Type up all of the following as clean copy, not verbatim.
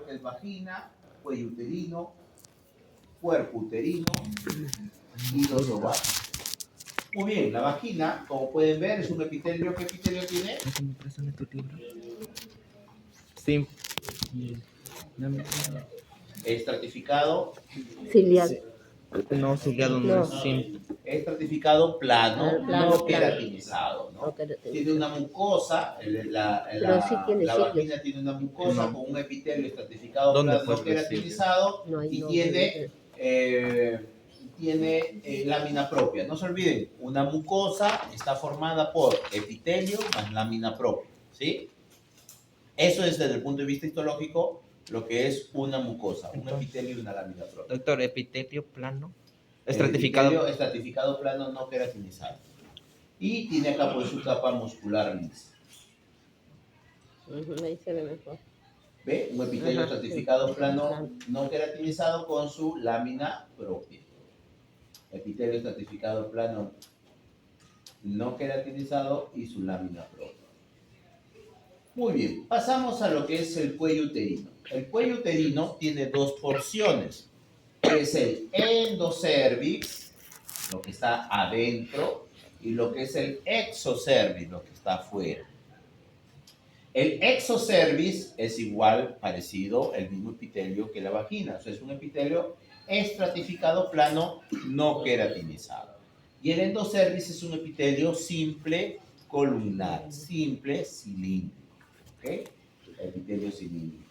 lo que es vagina, cuello uterino, cuerpo uterino y los ovarios. Muy bien, la vagina, como pueden ver, es un epitelio. ¿Qué epitelio tiene? Sí. Estratificado. Ciliar. No, ciliado no es sim. Estratificado plano, Plano, no queratinizado, ¿no? No queratinizado. Tiene una mucosa, Pero sí tiene la cilios. vagina tiene una mucosa No. con un epitelio estratificado ¿Dónde plano, no puedes decir? queratinizado No hay, y no, tiene lámina propia. No se olviden, una mucosa está formada por epitelio más lámina propia, ¿sí? Eso es desde el punto de vista histológico lo que es una mucosa, un epitelio y una lámina propia. Doctor, epitelio plano. Estratificado. Estratificado. Estratificado plano no queratinizado. Y tiene acá pues su capa muscular lisa. Ahí se ve mejor. ¿Ve? Un epitelio Ajá, estratificado sí. plano no queratinizado con su lámina propia. Epitelio estratificado plano no queratinizado y su lámina propia. Muy bien, pasamos a lo que es el cuello uterino. El cuello uterino tiene dos porciones, que es el endocervix, lo que está adentro, y lo que es el exocervix, lo que está afuera. El exocervix es igual, parecido, el mismo epitelio que la vagina. O sea, es un epitelio estratificado plano, no queratinizado. Y el endocervix es un epitelio simple columnar, simple cilíndrico. ¿Ok? Epitelio cilíndrico.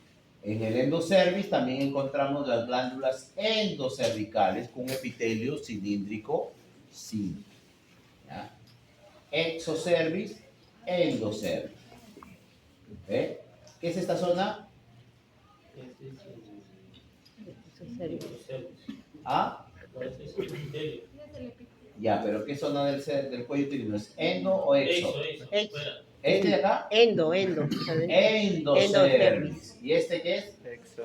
En el endocervix también encontramos las glándulas endocervicales con un epitelio cilíndrico simple. ¿Ya? Exocervix, endocervix. ¿Ve? ¿Qué es esta zona? ¿Ah? Ya, pero ¿qué zona del cuello uterino? ¿Es endo o exo? ¿Este de acá? Endo. Endocervix. ¿Y este qué es?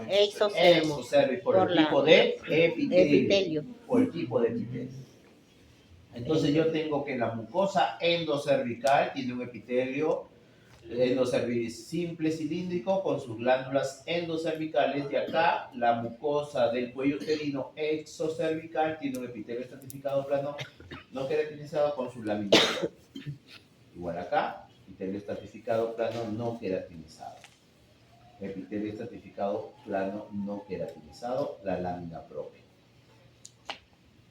Exocervix, por el tipo de epitelio. Por el tipo de epitelio. Entonces yo tengo que la mucosa endocervical tiene un epitelio endocervix simple cilíndrico con sus glándulas endocervicales, y acá la mucosa del cuello uterino exocervical tiene un epitelio estratificado plano no queratinizado con su lámina. Igual acá, epitelio estratificado plano no queratinizado. Epitelio estratificado plano no queratinizado, la lámina propia.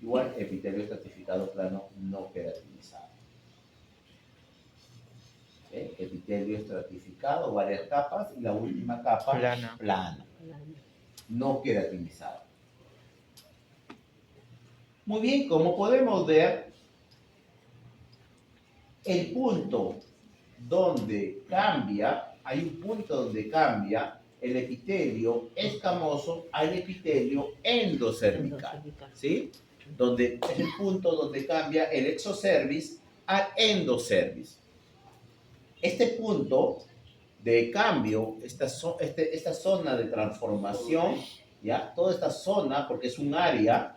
Igual epitelio estratificado plano no queratinizado. Epitelio estratificado, varias capas, y la última capa plana, no queratinizada. Muy bien, como podemos ver, el punto donde cambia, hay un punto donde cambia el epitelio escamoso al epitelio endocervical, ¿sí? Donde es el punto donde cambia el exocervix al endocervix. Este punto de cambio, esta zona de transformación, ¿ya? Toda esta zona, porque es un área,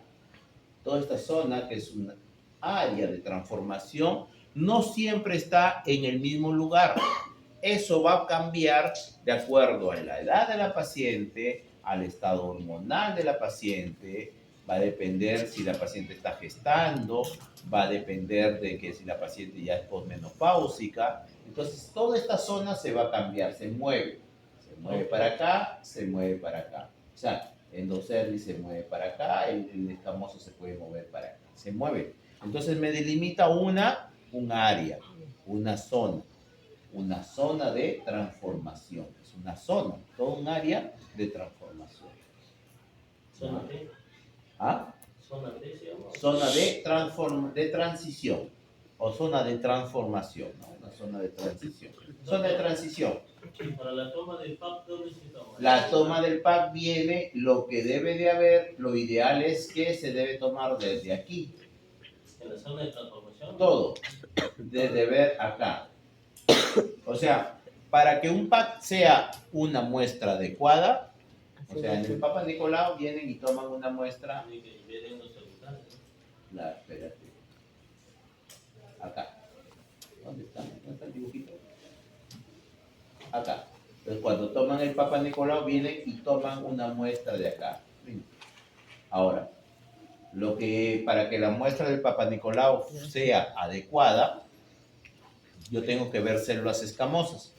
toda esta zona que es un área de transformación, no siempre está en el mismo lugar. Eso va a cambiar de acuerdo a la edad de la paciente, al estado hormonal de la paciente, va a depender si la paciente está gestando, va a depender de que si la paciente ya es posmenopáusica. Entonces, toda esta zona se va a cambiar, se mueve para acá, se mueve para acá. O sea, endocervix se mueve para acá, el escamoso se puede mover para acá, se mueve. Entonces me delimita un área, una zona de transformación. Es una zona, todo un área de transformación. ¿Zona T? ¿Ah? ¿Zona T se llama? Zona de transición o zona de transformación, ¿no? Una zona de transición. Zona de transición. Y para la toma del PAP, ¿dónde se toma? La toma del PAC viene, lo que debe de haber, lo ideal es que se debe tomar desde aquí. ¿En la zona de transformación? Todo, desde ver acá. O sea, para que un PAC sea una muestra adecuada, o sea, en el Papa Nicolau vienen y toman una muestra. Vienen los cervicales. Espérate. Acá. ¿Dónde está? ¿Dónde está el dibujito? Acá. Entonces, cuando toman el Papa Nicolau, vienen y toman una muestra de acá. Ahora, para que la muestra del Papa Nicolau sea adecuada, yo tengo que ver células escamosas.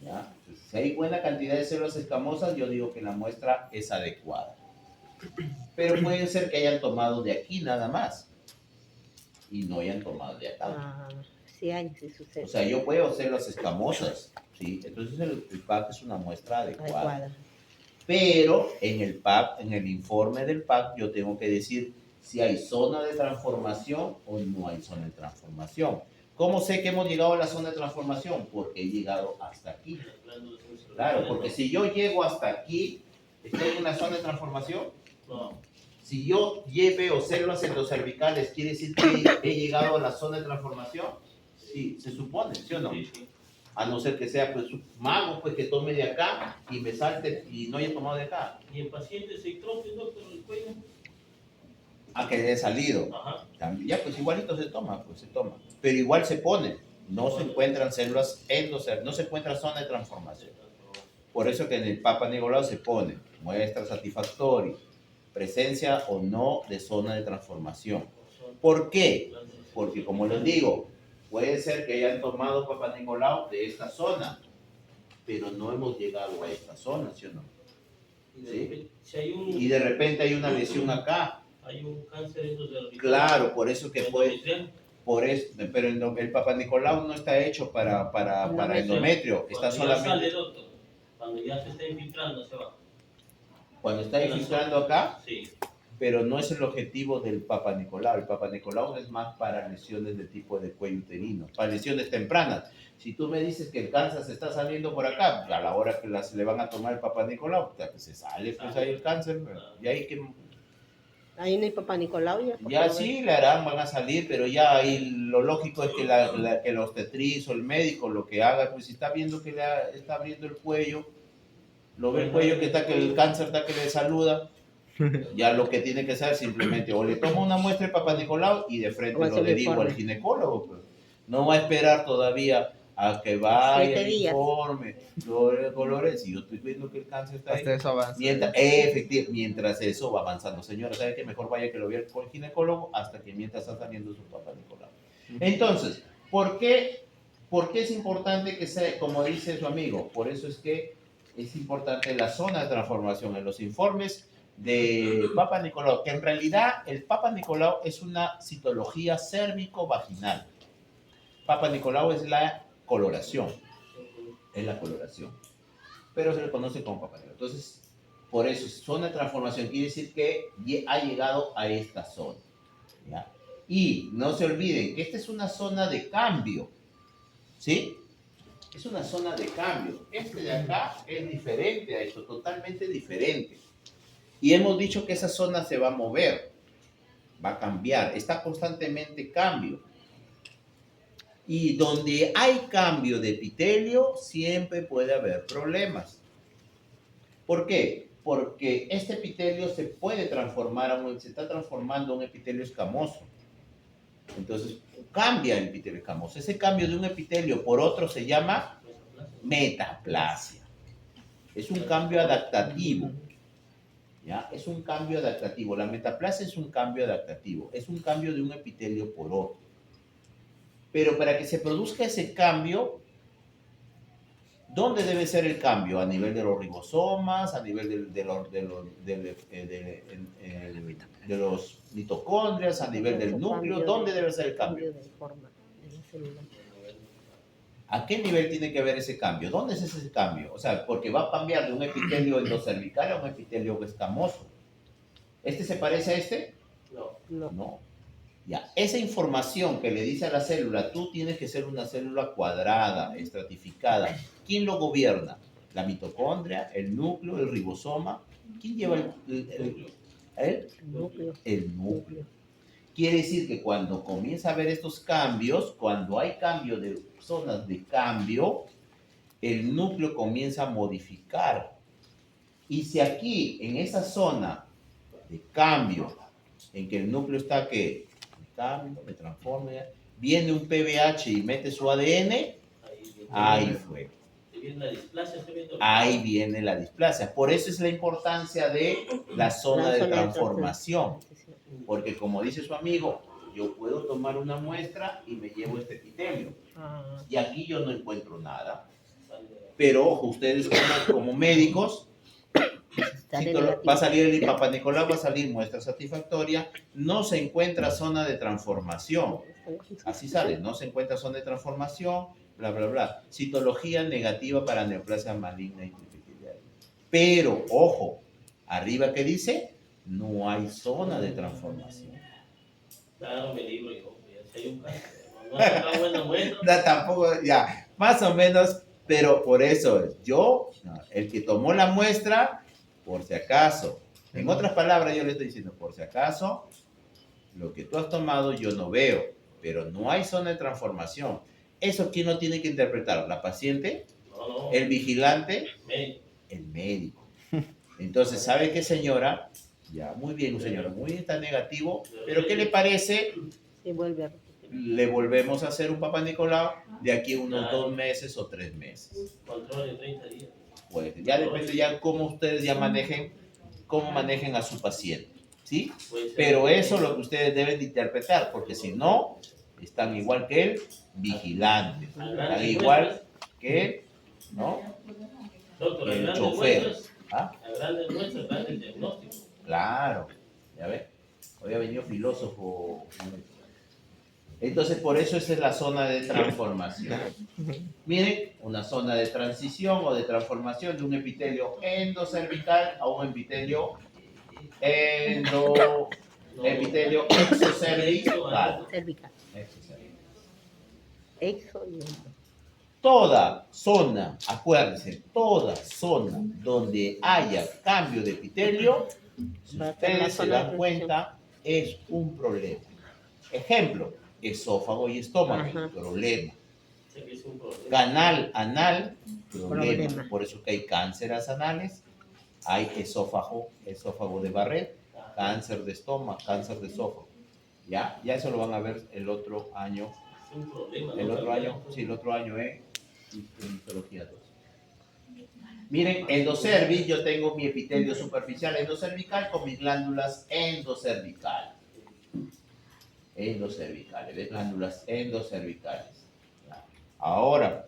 ¿Ya? Si hay buena cantidad de células escamosas, yo digo que la muestra es adecuada. Pero puede ser que hayan tomado de aquí nada más y no hayan tomado de acá. Ah, sí hay, sí sucede. O sea, yo puedo células escamosas, ¿sí? Entonces el PAC es una muestra adecuada. Adecuada. Pero en el PAC, en el informe del PAC, yo tengo que decir si hay zona de transformación o no hay zona de transformación. ¿Cómo sé que hemos llegado a la zona de transformación? Porque he llegado hasta aquí. Claro, porque si yo llego hasta aquí, ¿estoy en una zona de transformación? No. Si yo veo células endocervicales, ¿quiere decir que he llegado a la zona de transformación? Sí, se supone, ¿sí o no? Sí, sí. A no ser que sea pues un mago, pues que tome de acá y me salte y no haya tomado de acá. ¿Y en pacientes ectrópicos, doctor, el cuello? A que haya salido. Ajá. También, ya, pues igualito se toma, pues se toma. Pero igual se pone. No se encuentran células endocérvicas, no se encuentra zona de transformación. Por eso que en el Papa Nicolau se pone muestra satisfactoria, presencia o no de zona de transformación. ¿Por qué? Porque como les digo, puede ser que hayan tomado Papa Nicolau de esta zona, pero no hemos llegado a esta zona, ¿sí o no? Y de repente, si hay un, Y de repente hay una lesión acá. hay un cáncer endocervical. Claro, por eso que puede... endometrial. Por eso, pero el Papa Nicolau no está hecho para endometrio, está Cuando ya sale, solamente doctor, cuando ya se está infiltrando, se va. cuando está infiltrando acá, Sí. pero no es el objetivo del Papa Nicolau. El Papa Nicolau es más para lesiones de tipo de cuello uterino, para lesiones tempranas. Si tú me dices que el cáncer se está saliendo por acá, a la hora que le van a tomar el Papa Nicolau, pues se sale pues ahí el cáncer, y ahí que Ahí en el Papa Nicolau ya. ya sí le harán, van a salir, pero ya ahí lo lógico es que que el obstetriz o el médico lo que haga, pues si está viendo que está abriendo el cuello, lo ve el cuello que el cáncer está que le saluda, ya lo que tiene que hacer simplemente o le toma una muestra de Papa Nicolau y de frente O lo hace le el digo al informe. ginecólogo, pues. No va a esperar todavía a que vaya 7 el días. informe, colores, y yo estoy viendo que el cáncer está ahí. Hasta eso avanza. Mientras eso va avanzando. Señora, ¿sabe que mejor vaya que lo vea con el ginecólogo hasta que mientras está saliendo su Papa Nicolau? Entonces, ¿por qué es importante que sea, como dice su amigo? Por eso es que es importante la zona de transformación en los informes de Papa Nicolau, que en realidad el Papa Nicolau es una citología cérvico-vaginal. Papa Nicolau es la coloración, pero se le conoce como Papa Nicolau. Entonces, por eso, zona de transformación quiere decir que ha llegado a esta zona, ¿ya? Y no se olviden que esta es una zona de cambio, ¿sí? Es una zona de cambio. Este de acá es diferente a esto, totalmente diferente. Y hemos dicho que esa zona se va a mover, va a cambiar, está constantemente en cambio. Y donde hay cambio de epitelio, siempre puede haber problemas. ¿Por qué? Porque este epitelio se puede transformar, se está transformando en un epitelio escamoso. Entonces, cambia el epitelio escamoso. Ese cambio de un epitelio por otro se llama metaplasia. Es un cambio adaptativo. ¿Ya? Es un cambio adaptativo. La metaplasia es un cambio adaptativo. Es un cambio de un epitelio por otro. Pero para que se produzca ese cambio, ¿dónde debe ser el cambio? A nivel de los ribosomas, a nivel de los mitocondrias, a nivel del núcleo. ¿Dónde debe ser el cambio? De forma de la célula. ¿A qué nivel tiene que ver ese cambio? ¿Dónde es ese cambio? O sea, porque va a cambiar de un epitelio endocervical a un epitelio escamoso. ¿Este se parece a este? No. No. Ya, esa información que le dice a la célula, tú tienes que ser una célula cuadrada, estratificada. ¿Quién lo gobierna? La mitocondria, el núcleo, el ribosoma. ¿Quién lleva el Núcleo. El núcleo. Quiere decir que cuando comienza a haber estos cambios, cuando hay cambio de zonas de cambio, el núcleo comienza a modificar. Y si aquí, en esa zona de cambio, en que el núcleo está que cambio, me transforma, viene un PBH y mete su ADN, ahí fue. viene la displasia, se ve todo. Ahí viene la displasia. Por eso es la importancia de la zona de transformación. Porque como dice su amigo, yo puedo tomar una muestra y me llevo este epitelio. Ah, Y aquí yo no encuentro nada. Pero ojo, ustedes como médicos, sale va a negativo. salir el Papa Nicolau, va a salir muestra satisfactoria, no se encuentra zona de transformación. Así sale, no se encuentra zona de transformación, bla, bla, bla. Citología negativa para neoplasia maligna y epitelial. Pero, ojo, arriba que dice, no hay zona de transformación. Claro, me libro yo. Si hay un cáncer, no ha sacado buena muestra. No, tampoco, ya, más o menos, pero por eso, el que tomó la muestra, por si acaso, en otras palabras yo le estoy diciendo, por si acaso, lo que tú has tomado yo no veo, pero no hay zona de transformación. ¿Eso quién lo tiene que interpretar? ¿La paciente? No, ¿El vigilante? médico. El médico. Entonces, ¿sabe qué, señora? Ya, muy bien, señora, muy bien, está negativo, pero ¿qué le parece? Sí, vuelve a repetir. Le volvemos a hacer un Papa Nicolau de aquí a unos Claro. 2 meses o 3 meses. Control de 30 días. Pues ya depende ya cómo ustedes ya manejen, cómo manejen a su paciente, ¿sí? Puede ser- Pero eso es lo que ustedes deben de interpretar, porque si no, están igual que el vigilante, Al están grandes igual muestras, que, ¿no? doctor, al El grandes chofer. muestras, ¿Ah? al grandes muestras, grandes diagnósticos. Claro, ya ves, hoy ha venido filósofo. Entonces, por eso esa es la zona de transformación. Miren, una zona de transición o de transformación de un epitelio endocervical a un epitelio epitelio exocervical. Cervical. Exocervical. Exo y endo. Toda zona, acuérdense, toda zona donde haya cambio de epitelio, si Va a ser la ustedes se zona de dan transición. cuenta, es un problema. Ejemplo, esófago y estómago, Ajá. problema. Sé que es un problema. Canal anal, problema. Problema. Por eso que hay cánceres anales, hay esófago de Barrett, cáncer de estómago, cáncer de esófago. ¿Ya? Ya eso lo van a ver el otro año. Es un problema. El ¿no? otro año, sí, el otro año en histología 2. Miren, endocervis, yo tengo mi epitelio superficial endocervical con mis glándulas endocervicales. Endocervicales, ¿ves? Glándulas endocervicales. ¿Ya? Ahora,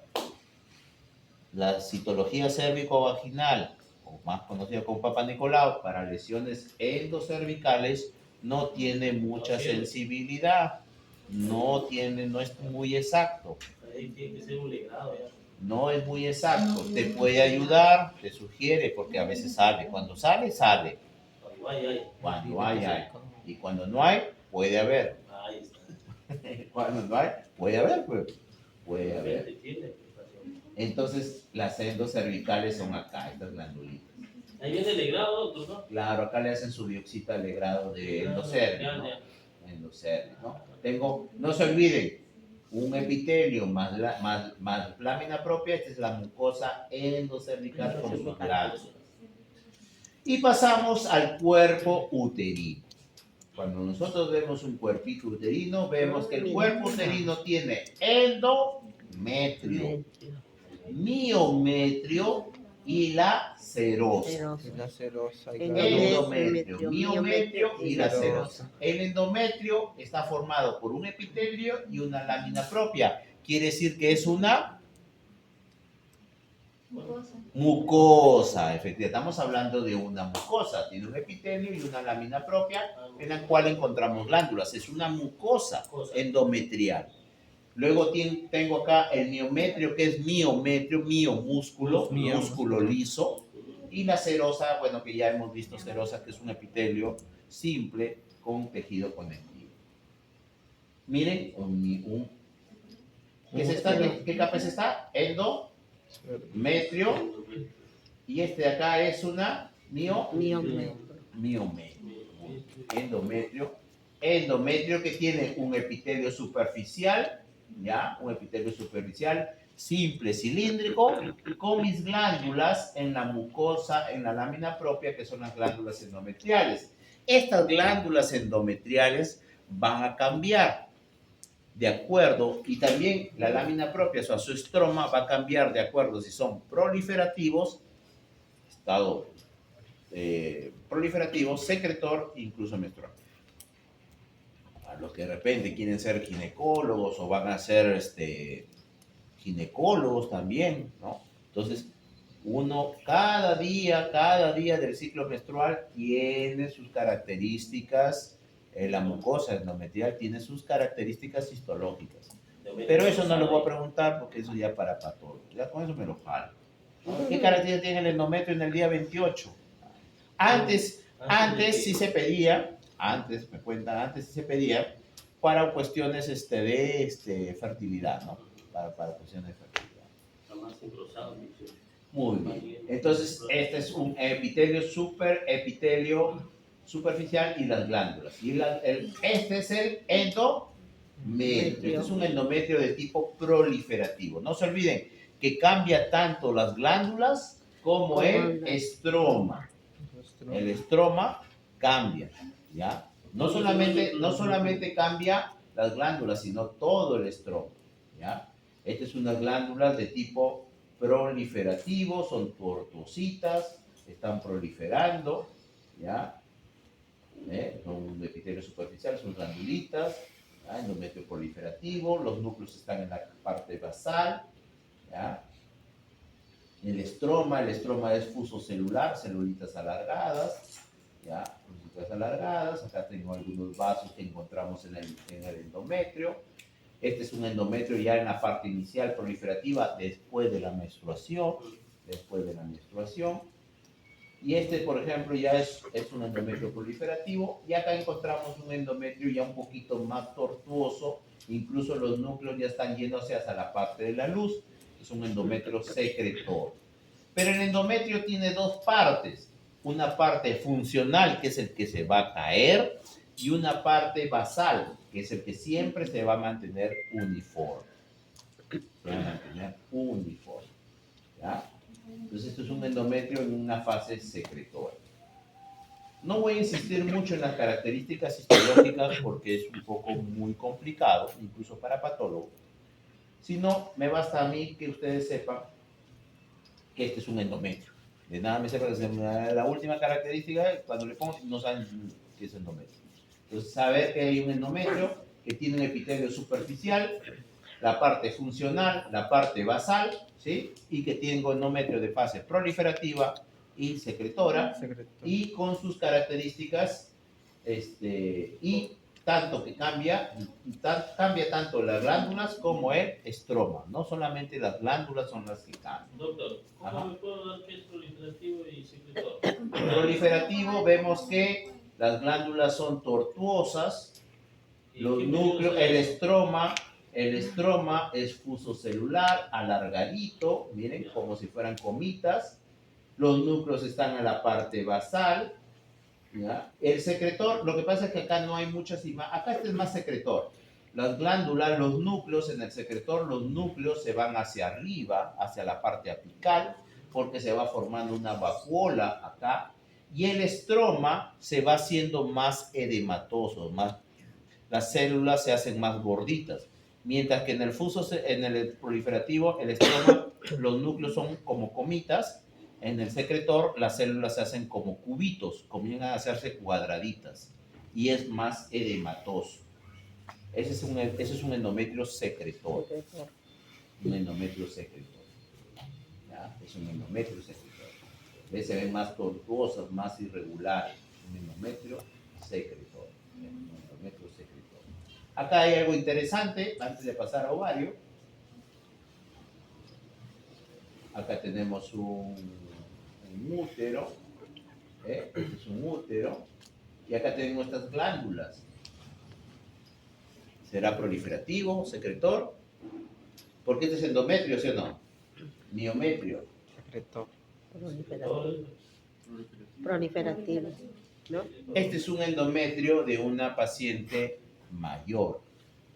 la citología cérvico-vaginal, o más conocida como Papa Nicolau, para lesiones endocervicales, no tiene mucha sensibilidad. No es muy exacto. Ahí tiene que ser un legrado ya. No es muy exacto. Te puede ayudar, te sugiere, porque a veces sale. Cuando sale, sale. Cuando hay. Cuando hay. Y cuando no hay, puede haber. Ahí está. Cuando no hay, puede haber, pues. Puede haber. Realmente tiene preocupación. Entonces, las endocervicales son acá, estas glandulitas. Ahí viene el legrado, doctor, ¿no? Claro, acá le hacen su bioxita al legrado de endocervix, Ya, ¿no? ya. Endocervix, ¿no? No se olviden, un epitelio más lámina propia, esta es la mucosa endocervical con sus glándulas. Y pasamos al cuerpo uterino. Cuando nosotros vemos un cuerpito uterino, vemos que el cuerpo uterino tiene endometrio, miometrio y la serosa. Serosa. La cerosa y El la Endometrio, Endometrio, miometrio y la serosa. serosa. El endometrio está formado por un epitelio y una lámina propia. Quiere decir que es una mucosa. Efectivamente, estamos hablando de una mucosa. Tiene un epitelio y una lámina propia en la cual encontramos glándulas. Es una mucosa endometrial. Luego tengo acá el miometrio, que es miometrio, músculo liso. Y la serosa, bueno, que ya hemos visto serosa, que es un epitelio simple con tejido conectivo. Miren, ¿qué capa es esta? Endometrio. Y este de acá es una miometrio. Endometrio que tiene un epitelio superficial, ¿ya? Un epitelio superficial simple, cilíndrico, con mis glándulas en la mucosa, en la lámina propia, que son las glándulas endometriales. Estas glándulas endometriales van a cambiar. de acuerdo, y también la lámina propia, o sea, su estroma va a cambiar de acuerdo si son proliferativos, estado proliferativo, secretor, incluso menstrual. A los que de repente quieren ser ginecólogos o van a ser ginecólogos también, ¿no? Entonces, uno cada día del ciclo menstrual tiene sus características, la mucosa endometrial tiene sus características histológicas. Pero eso no lo voy a preguntar porque eso ya para patólogos. Ya con eso me lo jalo. ¿Qué características tiene el endometrio en el día 28? Antes sí se pedía, antes sí se pedía para cuestiones de fertilidad, ¿no? Para cuestiones de fertilidad. Está más engrosado, dice. Muy bien. Entonces, este es un epitelio superficial y las glándulas. Y este es el endometrio. Este es un endometrio de tipo proliferativo. No se olviden que cambia tanto las glándulas como el estroma. El estroma cambia, ¿ya? No solamente cambia las glándulas, sino todo el estroma, ¿ya? Esta es una glándula de tipo proliferativo, son tortuositas, están proliferando, ¿ya? Son un epitelio superficial, son glandulitas, ¿ya? Endometrio proliferativo, los núcleos están en la parte basal, ¿ya? El estroma es fusocelular, celulitas alargadas, ¿ya? Celulitas alargadas, acá tengo algunos vasos que encontramos en el endometrio. Este es un endometrio ya en la parte inicial proliferativa después de la menstruación, Y este, por ejemplo, ya es un endometrio proliferativo. Y acá encontramos un endometrio ya un poquito más tortuoso. Incluso los núcleos ya están yéndose hacia la parte de la luz. Es un endometrio secretor. Pero el endometrio tiene dos partes. Una parte funcional, que es el que se va a caer, y una parte basal, que es el que siempre se va a mantener uniforme. ¿Ya? Entonces, esto es un endometrio en una fase secretora. No voy a insistir mucho en las características histológicas porque es un poco muy complicado, incluso para patólogos. Sino, me basta a mí que ustedes sepan que este es un endometrio. De nada me sirve la última característica, cuando le pongo, no saben qué es endometrio. Entonces, saber que hay un endometrio que tiene un epitelio superficial, la parte funcional, la parte basal, ¿sí? Y que tiene un endometrio de fase proliferativa y secretora, y con sus características, y tanto que cambia tanto las glándulas como el estroma. No solamente las glándulas son las que cambian. Doctor, ¿cómo me puedo dar que es proliferativo y secretor? Proliferativo, vemos que las glándulas son tortuosas, los núcleos, el estroma es fusocelular, alargadito, miren, como si fueran comitas. Los núcleos están en la parte basal, ¿ya? El secretor, lo que pasa es que acá no hay muchas imágenes, acá este es más secretor. Las glándulas, los núcleos, en el secretor, los núcleos se van hacia arriba, hacia la parte apical, porque se va formando una vacuola acá, y el estroma se va haciendo más edematoso, las células se hacen más gorditas, mientras que en el proliferativo, el estroma, los núcleos son como comitas. En el secretor, las células se hacen como cubitos, comienzan a hacerse cuadraditas y es más edematoso. Ese es un endometrio secretor. Un endometrio secretor. ¿Ya? Es un endometrio secretor. ¿Ves? Se ven más tortuosas, más irregulares. Un endometrio secretor. Un endometrio secretor. Acá hay algo interesante, antes de pasar a ovario. Acá tenemos un útero, este es un útero, y acá tenemos estas glándulas. ¿Será proliferativo, secretor? Porque este es endometrio, ¿sí o no? Miometrio. Secretor. Proliferativo, ¿no? Este es un endometrio de una paciente mayor.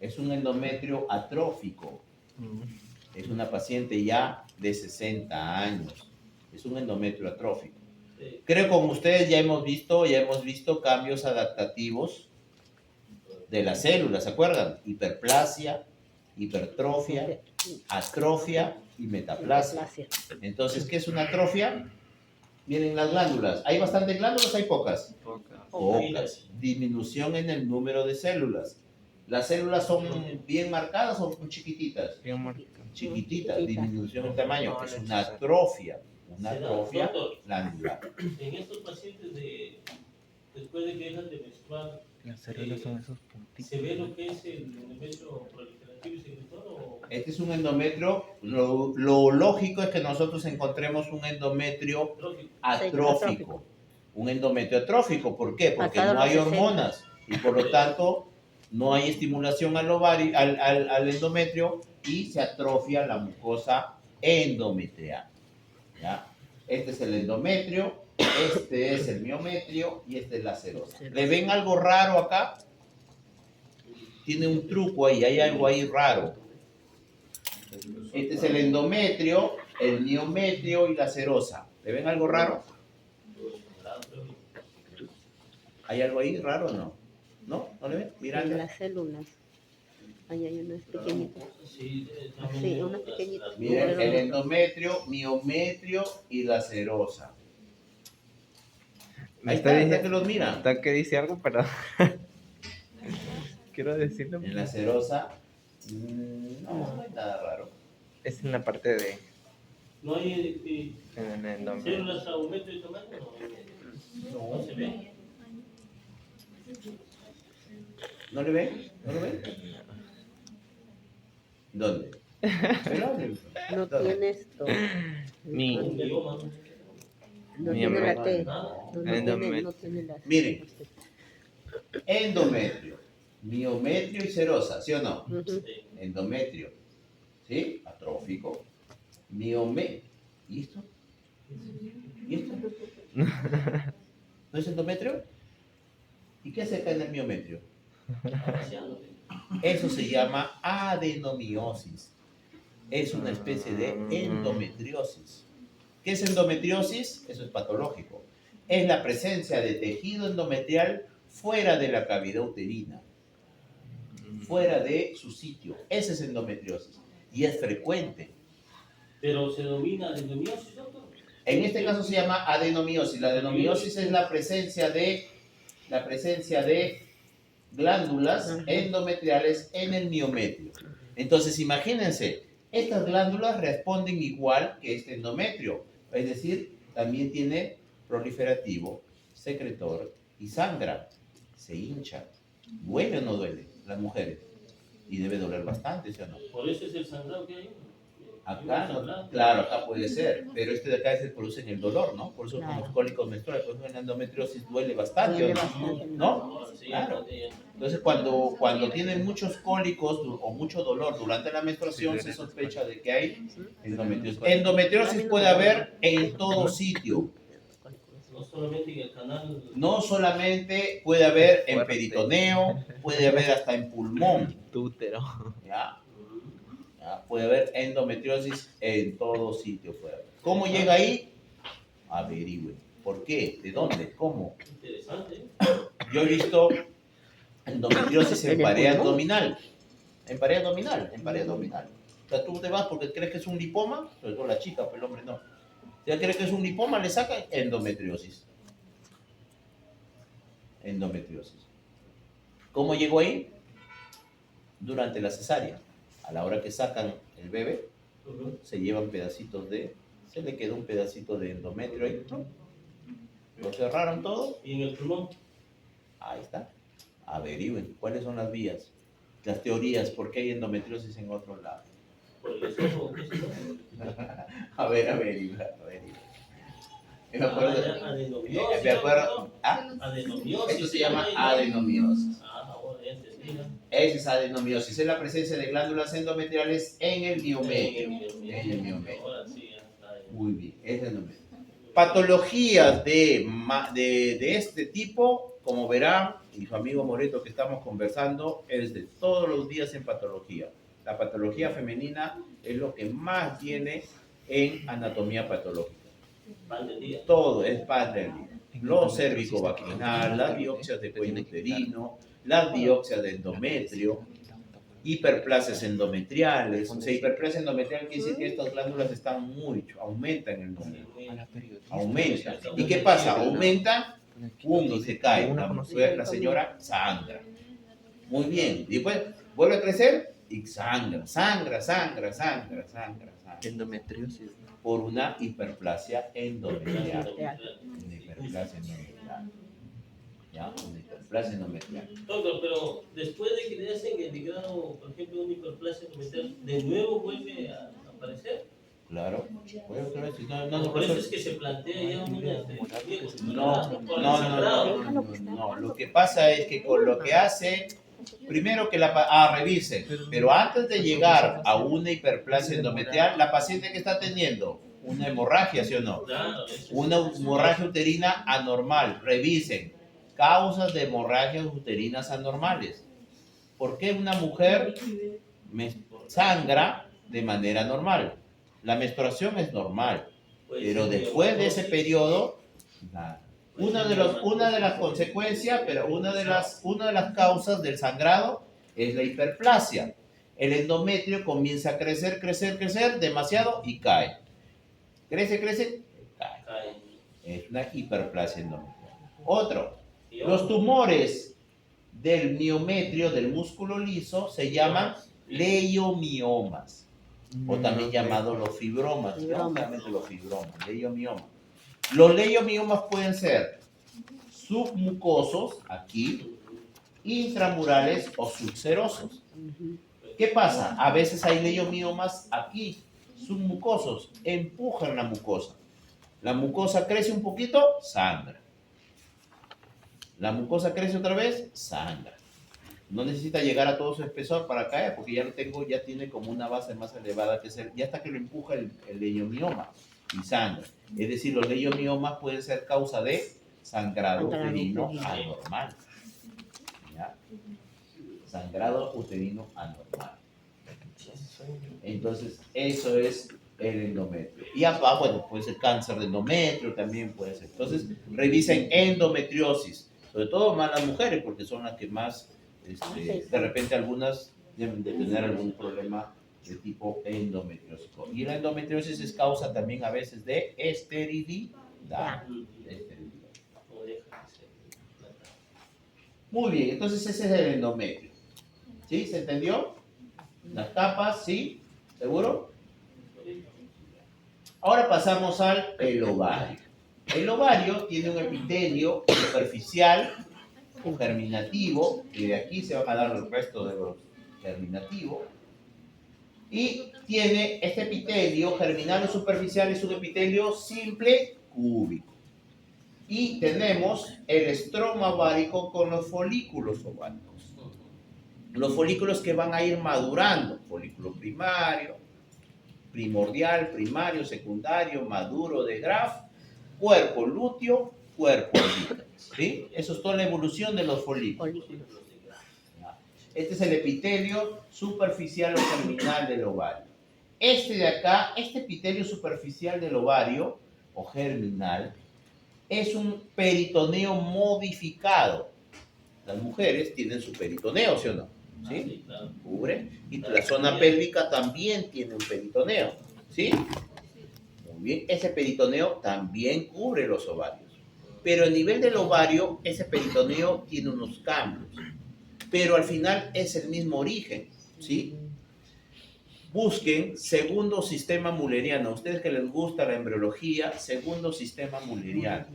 Es un endometrio atrófico. Es una paciente ya de 60 años. Es un endometrio atrófico. Creo que con ustedes ya hemos visto cambios adaptativos de las células, ¿se acuerdan? Hiperplasia, hipertrofia, atrofia y metaplasia. Metaplasia. Entonces, ¿qué es una atrofia? Miren las glándulas. ¿Hay bastantes glándulas? ¿Hay pocas? Pocas. Disminución en el número de células. ¿Las células son bien marcadas o chiquititas? Bien marcado. Chiquititas, Chiquititas. disminución del tamaño. No, Es no es una necesario. atrofia. Una Será, atrofia doctor. glandular. En estos pacientes después de que dejan de menstruar, Las células son esos puntitos. ¿se ve lo que es el endometrio proliferativo y secretor o Este es un endometrio. Lo lógico es que nosotros encontremos un endometrio trófico? atrófico. atrófico. Un endometrio atrófico. ¿Por qué? Porque Pasado no los hay 60. hormonas y por lo tanto no hay estimulación al ovario, al endometrio y se atrofia la mucosa endometrial. ¿Ya? Este es el endometrio, este es el miometrio y este es la serosa. ¿Le ven algo raro acá? Tiene un truco ahí, hay algo ahí raro. Este es el endometrio, el miometrio y la serosa. ¿Le ven algo raro? ¿Hay algo ahí raro o no? ¿No? ¿No le ven? En Miranda. las células. Ahí hay unas pequeñitas. Sí, Sí, unas pequeñitas. Miren, el endometrio, miometrio y la serosa. Me Ahí está que los miran. Está que dice algo, pero quiero decirlo. En la serosa, no hay nada raro. Es en la parte de ¿No hay en el endometrio. células a aumento de tamaño? No se ve. ¿No le ven? ¿No lo ven? ¿Dónde? No tiene esto. Mi- Un bioma. No Mi tiene la amor. T. Nada. No tiene las. Miren. Endometrio, miometrio y serosa, ¿sí o no? Ujú. Sí. Endometrio, ¿sí? Atrófico. Miometrio. ¿Y esto? ¿Y esto? ¿No es endometrio? ¿Y qué hace acá en el miometrio? Vaciándote. Eso se llama adenomiosis. Es una especie de endometriosis. ¿Qué es endometriosis? Eso es patológico. Es la presencia de tejido endometrial fuera de la cavidad uterina, fuera de su sitio. Esa es endometriosis y es frecuente. Pero se domina la endometriosis, doctor. En este caso se llama adenomiosis. La adenomiosis es la presencia de glándulas endometriales en el miometrio. Entonces, imagínense, estas glándulas responden igual que este endometrio, es decir, también tiene proliferativo, secretor y sangra, se hincha. ¿Duele o no duele las mujeres? Y debe doler bastante, ¿sí o no? Por eso es el sangrado que hay. Acá, no, claro, acá puede ser, pero este de acá es el que produce el dolor, ¿no? Por eso con los Claro. cólicos menstruales, por eso en la endometriosis duele bastante, Duele ¿o no? bastante. ¿No? Sí, Claro. sí. Entonces, cuando tienen muchos cólicos o mucho dolor durante la menstruación, se sospecha de que hay endometriosis. Endometriosis puede haber en todo sitio. No solamente en el canal. No solamente puede haber en peritoneo, puede haber hasta en pulmón. Útero. ¿Ya? ¿Ya? Puede haber endometriosis en todo sitio. Puede haber. ¿Cómo llega ahí? Averigüen. ¿Por qué? ¿De dónde? ¿Cómo? Interesante. Yo he visto endometriosis en ¿En el pared pulmón? abdominal. En pared abdominal, en pared abdominal. O sea, tú te vas porque crees que es un lipoma, sobre todo la chica, pero el hombre no. Si ya crees que es un lipoma, le sacan endometriosis. Endometriosis. ¿Cómo llegó ahí? Durante la cesárea. A la hora que sacan el bebé, se llevan pedacitos se le quedó un pedacito de endometrio ahí, ¿no? Lo cerraron todo. Y en el pulmón. Ahí está. Averigüen cuáles son las vías, las teorías, por qué hay endometriosis en otro lado. Por el esófago. ¿Qué es eso? Averigua. Me acuerdo. Adenomiosis. Me acuerdo. ¿Ah? Adenomiosis. Esto se llama adenomiosis. Ah, ahora ya entendí. Esa es adenomiosis, es la presencia de glándulas endometriales en el miometrio. En el miometrio. Ahora sí, ya está ahí. Muy bien, es el endometrio. Patologías de este tipo, como verán, y su amigo Moreto que estamos conversando, es de todos los días en patología. La patología femenina es lo que más viene en anatomía patológica. Pan del día. Todo es pan del día. Lo cervicovaginal, las biopsias de cuello uterino, las biopsias de endometrio, hiperplasias endometriales. O sea, hiperplasia endometrial quiere decir que estas glándulas están mucho, aumentan el número, aumentan. ¿Y qué pasa? Aumentan, pum, y se cae. La señora sangra. Muy bien. Después vuelve a crecer y sangra. Endometriosis. Por una hiperplasia endometrial. Una hiperplasia endometrial. ¿Ya? Una hiperplasia endometrial. Doctor, pero después de que le hacen el grado, por ejemplo, una hiperplasia endometrial, ¿de nuevo vuelve a aparecer? Claro. Por eso es que se plantea ya No. Lo que pasa es que con lo que hace, primero que revisen, pero antes de llegar a una hiperplasia endometrial, la paciente que está teniendo una hemorragia, ¿sí o no? Una hemorragia uterina anormal, revisen causas de hemorragias uterinas anormales. ¿Por qué una mujer sangra de manera normal? La menstruación es normal, pero después de ese periodo, nada. Una de las consecuencias, pero una de las causas del sangrado es la hiperplasia. El endometrio comienza a crecer demasiado y cae. Crece, cae. Es una hiperplasia endometrial. Otro, los tumores del miometrio, del músculo liso, se llaman leiomiomas, o también llamados los fibromas, lógicamente los fibromas, leiomiomas. Los leiomiomas pueden ser submucosos, aquí, intramurales o subserosos. ¿Qué pasa? A veces hay leiomiomas aquí, submucosos, empujan la mucosa. La mucosa crece un poquito, sangra. La mucosa crece otra vez, sangra. No necesita llegar a todo su espesor para caer, porque ya tiene como una base más elevada que ya hasta que lo empuja el leiomioma y sangra. Es decir, los leiomiomas pueden ser causa de sangrado uterino anormal. ¿Ya? Sangrado uterino anormal. Entonces, eso es el endometrio. Y bueno, puede ser cáncer de endometrio, también puede ser. Entonces, revisen endometriosis, sobre todo más las mujeres, porque son las que más, de repente algunas deben de tener algún problema de tipo endometriósico. Y la endometriosis es causa también a veces de esterilidad. Muy bien, entonces ese es el endometrio. ¿Sí? ¿Se entendió? Las capas, ¿sí? ¿Seguro? Ahora pasamos al ovario. El ovario tiene un epitelio superficial o germinativo, y de aquí se van a dar el resto de los germinativos. Y tiene este epitelio germinal o superficial, es un epitelio simple cúbico. Y tenemos el estroma ovárico con los folículos ováricos. Los folículos que van a ir madurando, folículo primario, primordial, primario, secundario, maduro de Graf, cuerpo lúteo, cuerpo ovíparo. ¿Sí? Eso es toda la evolución de los folículos. Este es el epitelio superficial o germinal del ovario. Este de acá, este epitelio superficial del ovario o germinal, es un peritoneo modificado. Las mujeres tienen su peritoneo, ¿sí o no? ¿Sí? Cubre. Y la zona pélvica también tiene un peritoneo. ¿Sí? Muy bien. Ese peritoneo también cubre los ovarios. Pero a nivel del ovario, ese peritoneo tiene unos cambios. Pero al final es el mismo origen. ¿Sí? Busquen segundo sistema mulleriano. A ustedes que les gusta la embriología, segundo sistema mulleriano.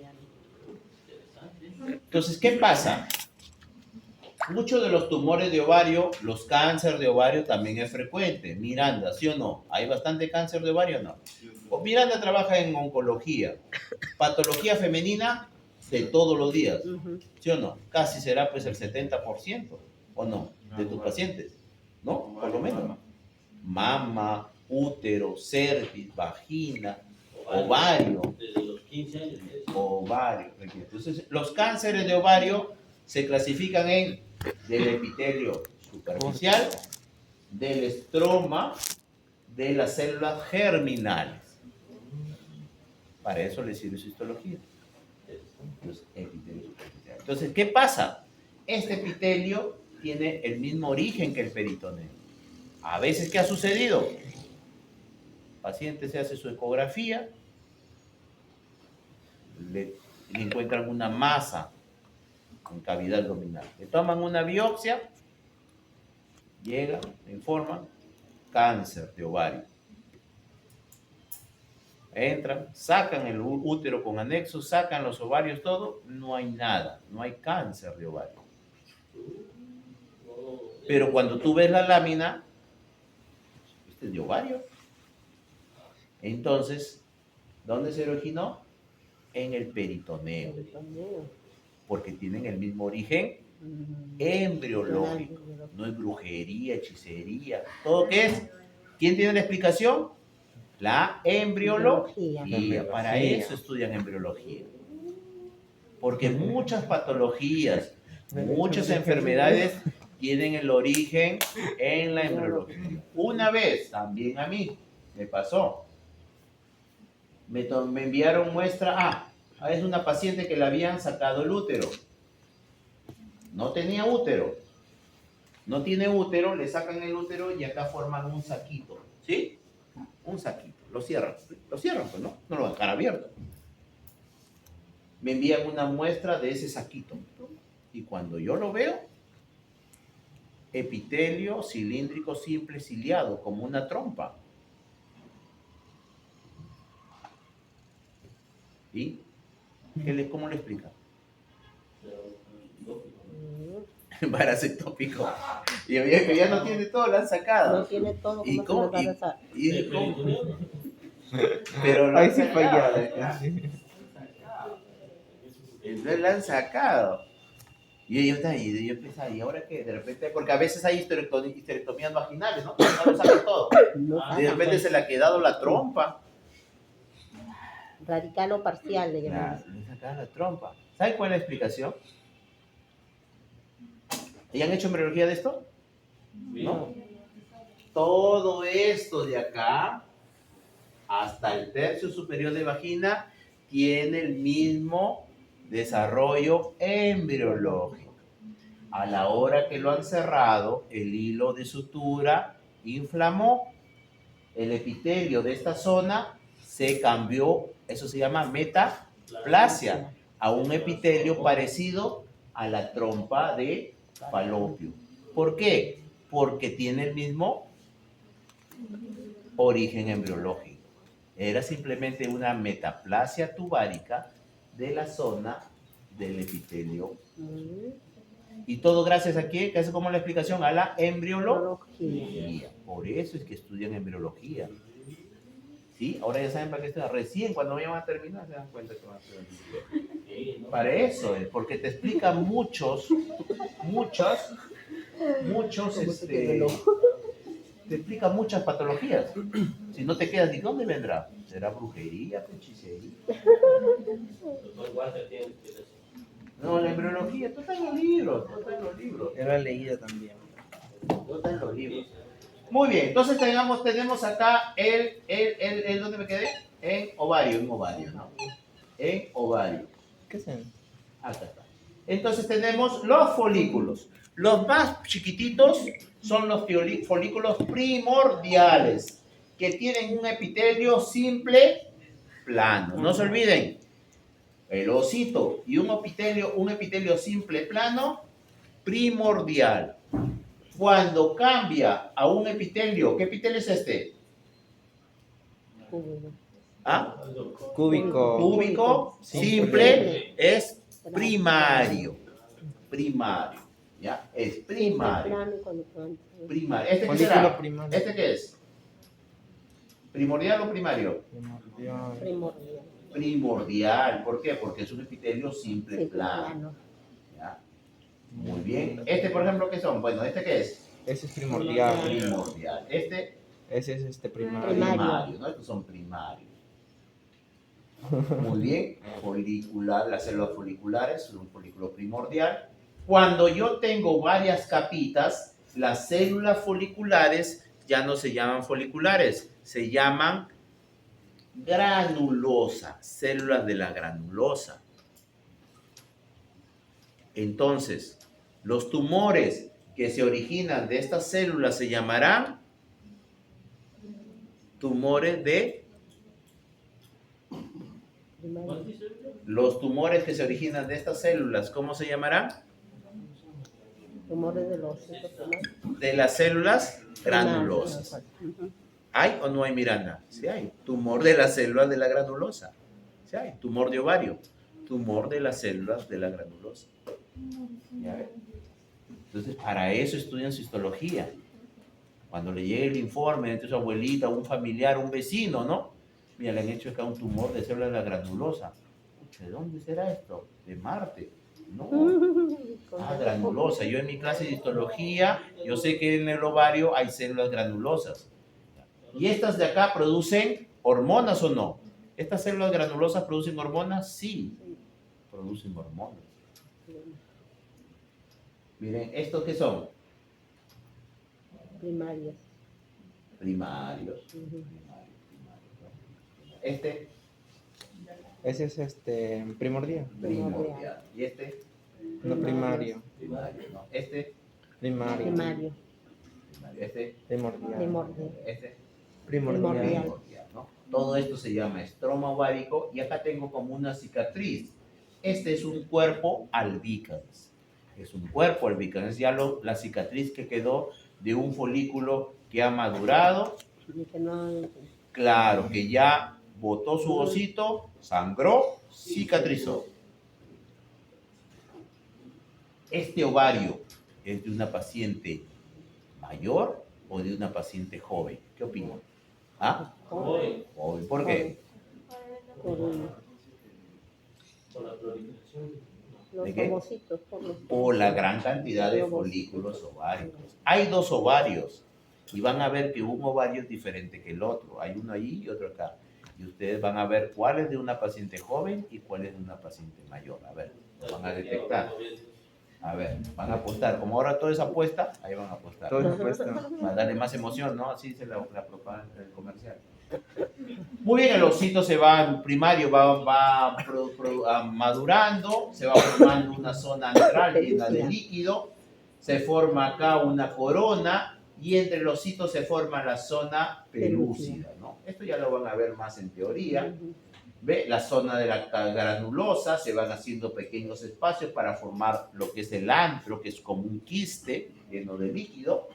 Entonces, ¿qué pasa? Muchos de los tumores de ovario, los cánceres de ovario también es frecuente. Miranda, ¿sí o no? ¿Hay bastante cáncer de ovario o no? Pues Miranda trabaja en oncología. Patología femenina de todos los días. ¿Sí o no? Casi será pues el 70%, ¿o no? De tus pacientes. ¿No? Por lo menos. Mama, útero, cervix, vagina, ovario. Desde los 15 años. Ovario. Entonces, los cánceres de ovario se clasifican en del epitelio superficial, del estroma, de las células germinales. Para eso les sirve su histología. Los epitelios superficiales. Entonces, ¿qué pasa? Este epitelio tiene el mismo origen que el peritoneo. A veces, ¿qué ha sucedido? El paciente se hace su ecografía, le encuentran una masa en cavidad abdominal. Le toman una biopsia, llega, le informan, cáncer de ovario. Entran, sacan el útero con anexo, sacan los ovarios, todo, no hay nada, no hay cáncer de ovario. Pero cuando tú ves la lámina, este es de ovario. Entonces, ¿dónde se originó? En el peritoneo, porque tienen el mismo origen embriológico. No es brujería, hechicería. ¿Todo qué es? ¿Quién tiene la explicación? La embriología. Para eso estudian embriología. Porque muchas patologías, muchas enfermedades tienen el origen en la embriología. Una vez, también a mí, me pasó. Me enviaron muestra. Es una paciente que le habían sacado el útero. No tenía útero. No tiene útero, le sacan el útero y acá forman un saquito. ¿Sí? Un saquito. Lo cierran, pues, ¿no? No lo dejan abierto. Me envían una muestra de ese saquito. Y cuando yo lo veo, epitelio cilíndrico simple ciliado, como una trompa. ¿Y cómo le explica? Embarazo ectópico. Y había que ya no tiene todo, lo han sacado. No tiene todo. ¿Y ¿Cómo cómo? se va a sacar? Pero lo Ahí han sí sacado. falló. Entonces lo han sacado. Y yo pensaba, ¿y ahora qué? De repente, porque a veces hay histerectomías vaginales, ¿no? No lo sacan todo. De repente se le ha quedado la trompa. Radical o parcial, le llamamos. Le sacaron la trompa. ¿Sabe cuál es la explicación? ¿Ya han hecho embriología de esto? No. Todo esto de acá, hasta el tercio superior de vagina, tiene el mismo desarrollo embriológico. A la hora que lo han cerrado, el hilo de sutura inflamó. El epitelio de esta zona se cambió, eso se llama metaplasia, a un epitelio parecido a la trompa de falopio. ¿Por qué? Porque tiene el mismo origen embriológico. Era simplemente una metaplasia tubárica de la zona del epitelio. Y todo gracias a quién, que es como la explicación, a la embriología. Por eso es que estudian embriología. ¿Sí? Ahora ya saben para qué estudian. Recién cuando vayan a terminar se dan cuenta que van a estudiar. Para eso es, porque te explica te explica muchas patologías. Si no te quedas, ¿de dónde vendrá? ¿Será brujería, hechicería? No, la embriología, tú estás en los libros, Yo lo he leído también. Tú estás en los libros. Muy bien, entonces tenemos acá ¿dónde me quedé? En ovario, ¿no? En ovario. ¿Qué es eso? Acá está. Entonces tenemos los folículos. Los más chiquititos son los folículos primordiales, que tienen un epitelio simple plano. No se olviden, el osito y un epitelio simple plano primordial. Cuando cambia a un epitelio, ¿qué epitelio es este? Cúbico, simple, es primario. ¿Ya? Es primario. Primario. ¿Este qué será? ¿Este qué es? ¿Primordial o primario? Primordial. ¿Por qué? Porque es un epitelio simple plano. ¿Ya? Muy bien. Este, por ejemplo, ¿qué son? Bueno, ¿este qué es? Ese es primordial. Ese es primario. primario, ¿no? Estos son primarios. Muy bien. Folicular, las células foliculares son un folículo primordial. Cuando yo tengo varias capitas, las células foliculares ya no se llaman foliculares, se llaman granulosa, células de la granulosa. Entonces, Los tumores que se originan de estas células se llamarán tumores de... ¿Cuál dice? Los tumores que se originan de estas células, ¿cómo se llamarán? Tumores de los ojos, De las células granulosas. Ujú. ¿Hay o no hay, Miranda? Sí hay. Tumor de las células de la granulosa. Sí hay. Tumor de ovario. Tumor de las células de la granulosa. ¿Ya ven? Entonces, para eso estudian citología. Cuando le llegue el informe de su abuelita, un familiar, un vecino, ¿no? Mira, le han hecho acá un tumor de células de la granulosa. ¿De dónde será esto? ¿De Marte? No. Ah, granulosa. Yo en mi clase de histología, yo sé que en el ovario hay células granulosas. ¿Y estas de acá producen hormonas o no? ¿Estas células granulosas producen hormonas? Sí, producen hormonas. Miren, ¿estos qué son? Primarios. Primarios. Ujú. Este, Ese es primordial. primordial. ¿Y este? No primario. Primario, ¿no? Este, Primario. Primario. primario. Este, Primordial. Primordial. este. Primordial. Primordial, ¿no? Todo esto se llama estroma ovárico y acá tengo como una cicatriz. Este es un cuerpo albicans. Es un cuerpo albicans. Es ya la cicatriz que quedó de un folículo que ha madurado. Y que no, Claro, que ya botó su osito, sangró, cicatrizó. Este ovario es de una paciente mayor o de una paciente joven. ¿Qué opinan? ¿Ah? Hoy, Joven. ¿Por qué? por por la proliferación. los ¿De qué? ovocitos, por los Por la gran cantidad de folículos ováricos. Hay dos ovarios y van a ver que un ovario es diferente que el otro. Hay uno ahí y otro acá. Y ustedes van a ver cuál es de una paciente joven y cuál es de una paciente mayor. A ver, lo van a detectar. A ver, van a apostar. Como ahora todo es apuesta, ahí van a apostar. Todo es puesto. Para darle más emoción, ¿no? Así dice la propaganda del comercial. Muy bien, el osito se va, el primario va madurando, se va formando una zona antral llena de líquido, se forma acá una corona y entre los ositos se forma la zona pelúcida, ¿no? Esto ya lo van a ver más en teoría. ¿Ve? La zona de la granulosa, se van haciendo pequeños espacios para formar lo que es el antro, que es como un quiste lleno de líquido.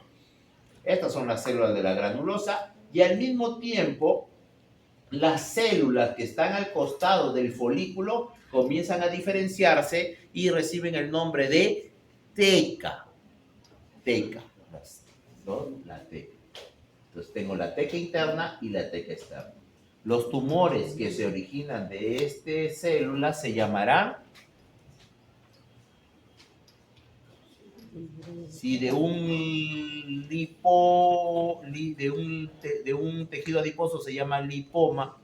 Estas son las células de la granulosa y al mismo tiempo las células que están al costado del folículo comienzan a diferenciarse y reciben el nombre de teca. Teca. La teca. Entonces tengo la teca interna y la teca externa. Los tumores que se originan de esta célula se llamarán, si de un de un tejido adiposo se llama lipoma,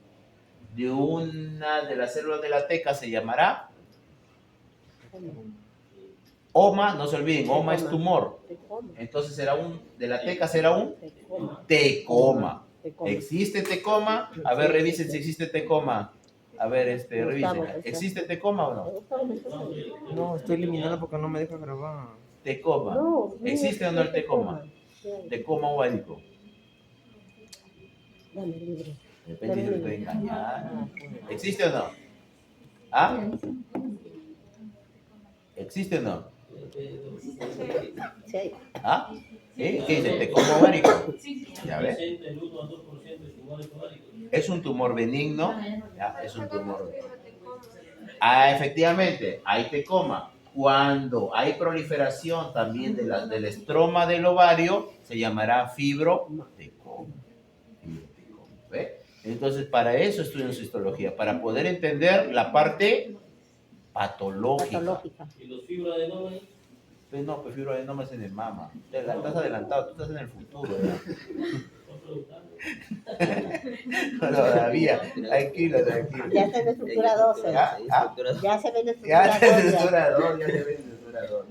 de una de las células de la teca se llamará oma, no se olviden, oma es tumor. Entonces será de la teca será un tecoma. ¿Existe tecoma? A ver, revisen si existe tecoma. A ver, revisen. ¿Existe tecoma o no? No, estoy eliminando porque no me deja grabar. Tecoma. ¿Existe o no el tecoma? Tecoma ovárico. Dame libre. Depende si lo estoy engañando. ¿Existe o no? ¿Ah? ¿Existe o no? Sí. ¿Ah? ¿Sí? ¿Qué dice? Tecoma ovárico. ¿Ya ves? El 1 al 2% de tumores ováricos. Es un tumor benigno. Ya, es un tumor. Ah, efectivamente, hay tecoma. Cuando hay proliferación también del estroma del ovario, se llamará fibrotecoma. ¿Ve? Entonces, para eso estudian histología, para poder entender la parte patológica. ¿Y los fibroadenomas? Pues no, pues fibroadenoma es en el mama. Estás adelantado, tú estás en el futuro. ¿Ya? Todavía, tranquilo. Ya se ve estructura 12. ¿Ya? ¿Ah? Ya se ve Ya estructura está en 12. estructura 2, ya se ve en estructura 2.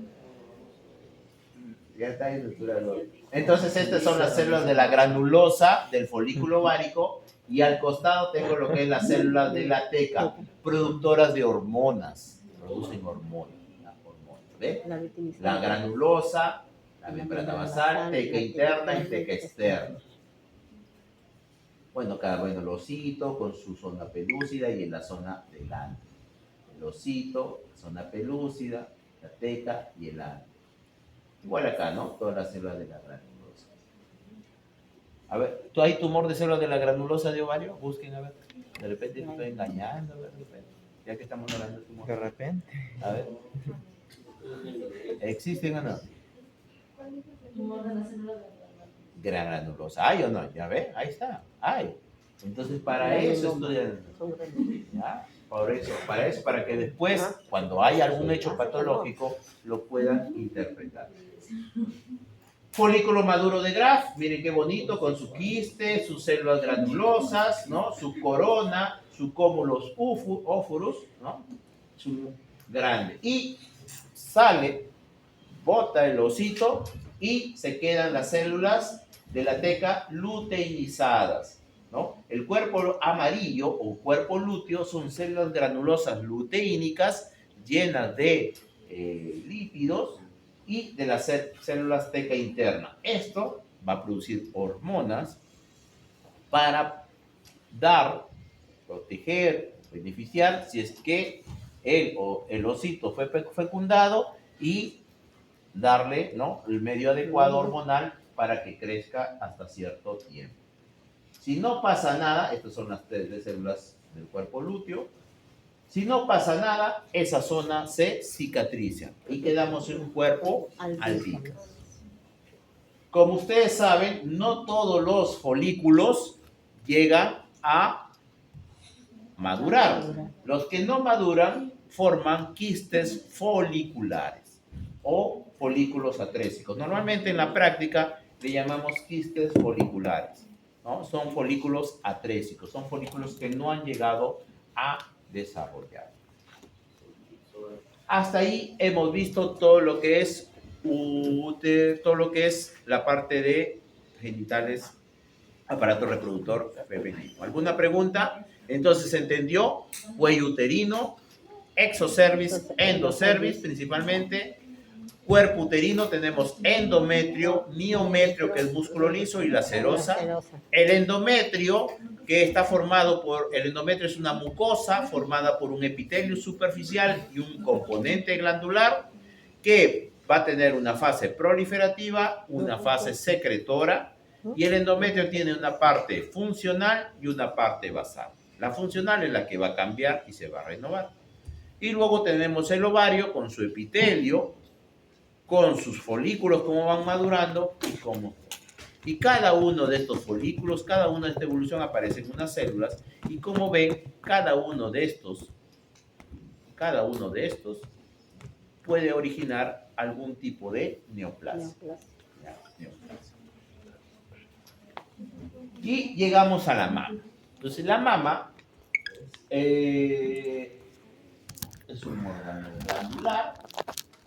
Ya está en estructura 2. Entonces, estas son las células de la granulosa del folículo ovárico y al costado tengo lo que es las células de la teca, productoras de hormonas. Producen hormonas. hormonas. ¿Ve? La vitimización. La granulosa, la membrana basal, teca interna y teca externa. Bueno, cada el osito con su zona pelúcida y en la zona del ano. El osito, zona pelúcida, la teca y el ano. Igual acá, ¿no? Todas las células de la granulosa. A ver, ¿tú hay tumor de células de la granulosa de ovario? Busquen, a ver. De repente te estoy engañando, a ver, de repente. Ya que estamos hablando de tumor. De repente. A ver. ¿Existen o no? Gran granulosa. ¿Hay o no? ¿Ya ve? Ahí está. Hay. Entonces, para eso estudian. Son granulomas. ¿Ya? Para eso, para que después, cuando haya algún hecho patológico, lo puedan interpretar. Folículo maduro de Graf, miren qué bonito, con su quiste, sus células granulosas, ¿no? Su corona, su cúmulos ófuros, ¿no? Su grande. Y sale, bota el osito y se quedan las células de la teca luteinizadas, ¿no? El cuerpo amarillo o cuerpo lúteo son células granulosas luteínicas llenas de lípidos y de las células teca interna. Esto va a producir hormonas para dar, proteger, beneficiar si es que el osito fue fecundado y darle, ¿no?, el medio adecuado hormonal para que crezca hasta cierto tiempo. Si no pasa nada, estas son las tres células del cuerpo lúteo. Si no pasa nada, esa zona se cicatriza y quedamos en un cuerpo albino. Como ustedes saben, no todos los folículos llegan a madurar. Los que no maduran forman quistes foliculares o folículos atrésicos. Normalmente en la práctica le llamamos quistes foliculares, ¿no? Son folículos atrésicos, son folículos que no han llegado a desarrollar. Hasta ahí hemos visto todo lo que es todo lo que es la parte de genitales, aparato reproductor femenino. ¿Alguna pregunta? Entonces, ¿se entendió? Cuello uterino, exocervix, endocervix principalmente. Cuerpo uterino tenemos endometrio, miometrio, que es músculo liso, y la serosa. El endometrio, que está formado por, el endometrio es una mucosa formada por un epitelio superficial y un componente glandular que va a tener una fase proliferativa, una fase secretora, y el endometrio tiene una parte funcional y una parte basal. La funcional es la que va a cambiar y se va a renovar. Y luego tenemos el ovario con su epitelio, con sus folículos, cómo van madurando y cómo. Y cada uno de estos folículos, cada una de esta evolución aparece en unas células, y como ven, cada uno de estos puede originar algún tipo de neoplasia. Y llegamos a la mama. Entonces la mama es un órgano glandular